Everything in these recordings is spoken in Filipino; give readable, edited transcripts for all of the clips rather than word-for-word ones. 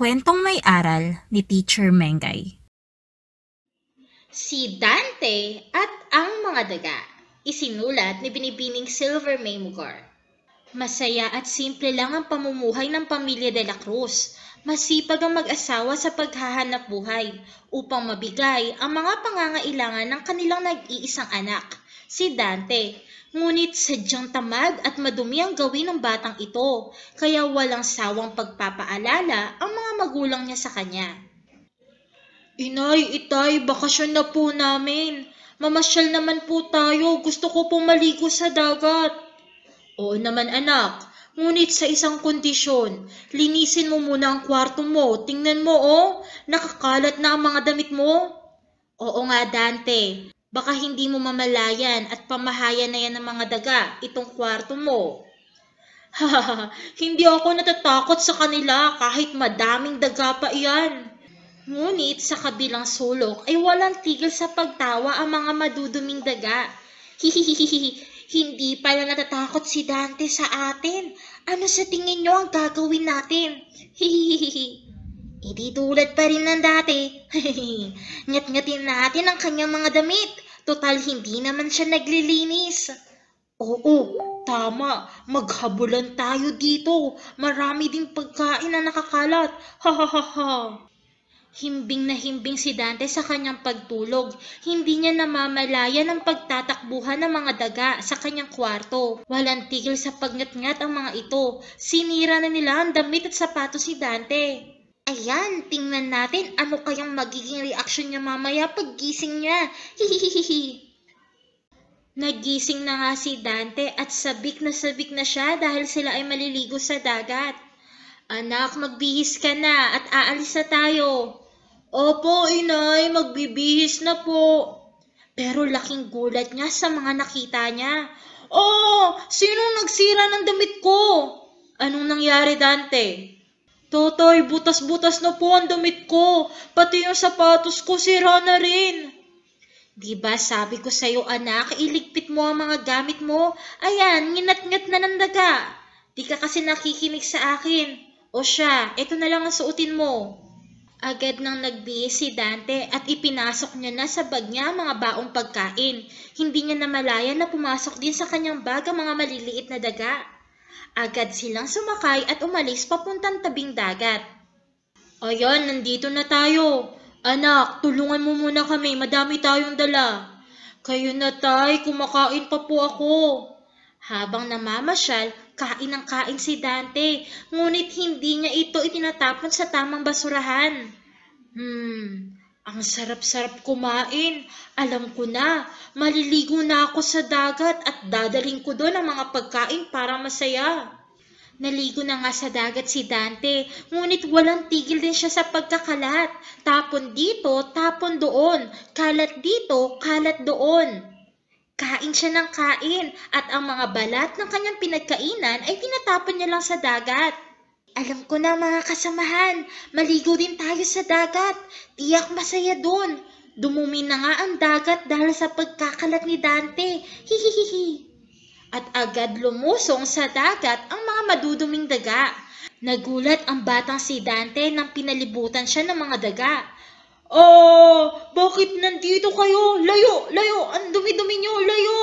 Kwentong may aral ni Teacher Mengay. Si Dante at ang mga daga, isinulat ni Binibining Silver May Mugar. Masaya at simple lang ang pamumuhay ng pamilya de la Cruz. Masipag ang mag-asawa sa paghahanap buhay upang mabigay ang mga pangangailangan ng kanilang nag-iisang anak, si Dante. Ngunit sadyang tamad at madumi ang gawin ng batang ito, kaya walang sawang pagpapaalala ang mga magulang niya sa kanya. Inay, itay, bakasyon na po namin. Mamasyal naman po tayo, gusto ko po maligo sa dagat. Oo naman anak, ngunit sa isang kondisyon, linisin mo muna ang kwarto mo, tingnan mo nakakalat na ang mga damit mo. Oo nga Dante, baka hindi mo mamalayan at pamahayan na yan ng mga daga itong kwarto mo. Hahaha, hindi ako natatakot sa kanila kahit madaming daga pa iyan. Ngunit sa kabilang sulok ay walang tigil sa pagtawa ang mga maduduming daga. Hihihihi, hindi pala natatakot si Dante sa atin. Ano sa tingin nyo ang gagawin natin? Hihihihi. Hindi tulad pa rin ng dati. Ngat-ngatin natin ang kanyang mga damit. Total hindi naman siya naglilinis. Oo, tama. Maghabulan tayo dito. Marami ding pagkain na nakakalat. Hahaha. Himbing na himbing si Dante sa kanyang pagtulog. Hindi niya namamalayan ang pagtatakbuhan ng mga daga sa kanyang kwarto. Walang tigil sa pagngat-ngat ang mga ito. Sinira na nila ang damit at sapatos ni Dante. Ayan, tingnan natin ano kayang magiging reaksyon niya mamaya pag gising niya. Hihihihi. Nagising na nga si Dante at sabik na siya dahil sila ay maliligo sa dagat. Anak, magbihis ka na at aalis na tayo. Opo, inay, magbibihis na po. Pero laking gulat niya sa mga nakita niya. Oh, sinong nagsira ng damit ko? Anong nangyari, Dante? Totoy, butas-butas na po ang damit ko. Pati yung sapatos ko sira na rin. Diba sabi ko sa'yo anak, iligpit mo ang mga gamit mo. Ayan, nginat-ngat na ng daga. Di ka kasi nakikinig sa akin. O siya, ito na lang ang suotin mo. Agad nang nagbihis si Dante at ipinasok niya na sa bag niya ang mga baong pagkain. Hindi niya namalayan na pumasok din sa kanyang bag ang mga maliliit na daga. Agad silang sumakay at umalis papuntang tabing dagat. Ayan, nandito na tayo. Anak, tulungan mo muna kami, madami tayong dala. Kayo na tay, kumakain pa po ako. Habang namamasyal, kain ng kain si Dante, ngunit hindi niya ito itinatapon sa tamang basurahan. Ang sarap-sarap kumain. Alam ko na, maliligo na ako sa dagat at dadaling ko doon ang mga pagkain para masaya. Naligo na nga sa dagat si Dante, ngunit walang tigil din siya sa pagkakalat. Tapon dito, tapon doon, kalat dito, kalat doon. Kain siya ng kain at ang mga balat ng kanyang pinagkainan ay tinatapon niya lang sa dagat. Alam ko na mga kasamahan, maligo din tayo sa dagat. Tiyak masaya doon. Dumumi na nga ang dagat dahil sa pagkakalat ni Dante. Hihihihi. At agad lumusong sa dagat ang mga maduduming daga. Nagulat ang batang si Dante nang pinalibutan siya ng mga daga. Bakit nandito kayo? Layo, layo, ang dumi-dumi niyo, layo.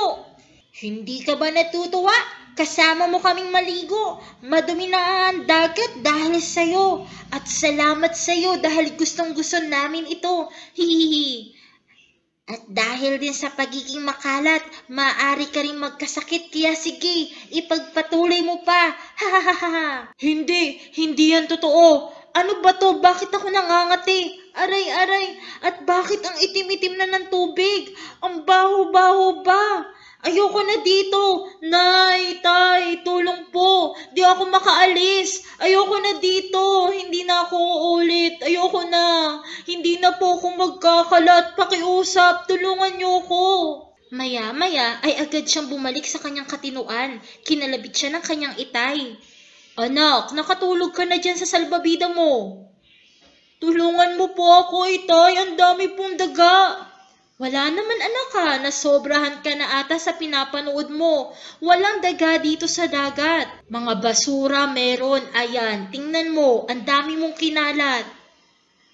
Hindi ka ba natutuwa? Kasama mo kaming maligo. Madumi na ang dagat dahil sa'yo. At salamat sa'yo dahil gustong-gusto namin ito. Hihihi. At dahil din sa pagiging makalat, maaari ka rin magkasakit. Kaya sige, ipagpatuloy mo pa. Hahaha. Hindi yan totoo. Ano ba to? Bakit ako nangangati? Aray. At bakit ang itim-itim na ng tubig? Ang baho-baho ba? Ayoko na dito. Nay, tay, tulong po. Di ako makaalis. Ayoko na dito. Hindi na ako uulit. Ayoko na. Hindi na po ako magkakalat. Pakiusap, tulungan niyo ko. Maya-maya ay agad siyang bumalik sa kanyang katinuan. Kinalabit siya ng kanyang itay. Anak, nakatulog ka na dyan sa salbabida mo. Tulungan mo po ako, itay. Ang dami pong daga. Wala naman anak nasobrahan ka na ata sa pinapanood mo. Walang daga dito sa dagat. Mga basura meron, ayan, tingnan mo, ang dami mong kinalat.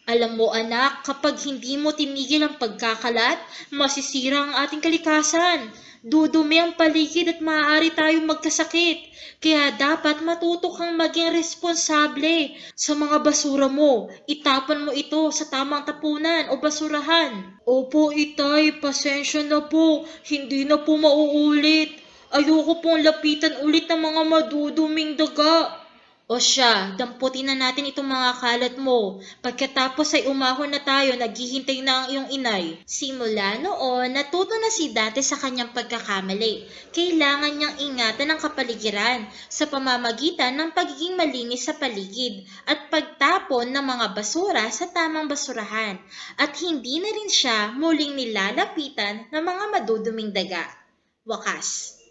Alam mo anak, kapag hindi mo tinigil ang pagkakalat, masisira ang ating kalikasan. Dudumi ang paligid at maaari tayong magkasakit. Kaya dapat matuto kang maging responsable sa mga basura mo. Itapon mo ito sa tamang tapunan o basurahan. Opo, itay, pasensya na po. Hindi na po mauulit. Ayoko pong lapitan ulit ng mga maduduming daga. O siya, damputin na natin itong mga kalat mo. Pagkatapos ay umahon na tayo, naghihintay na ang iyong inay. Simula noon, natuto na si Dante sa kanyang pagkakamali. Kailangan niyang ingatan ang kapaligiran sa pamamagitan ng pagiging malinis sa paligid at pagtapon ng mga basura sa tamang basurahan. At hindi na rin siya muling nilalapitan ng mga maduduming daga. Wakas.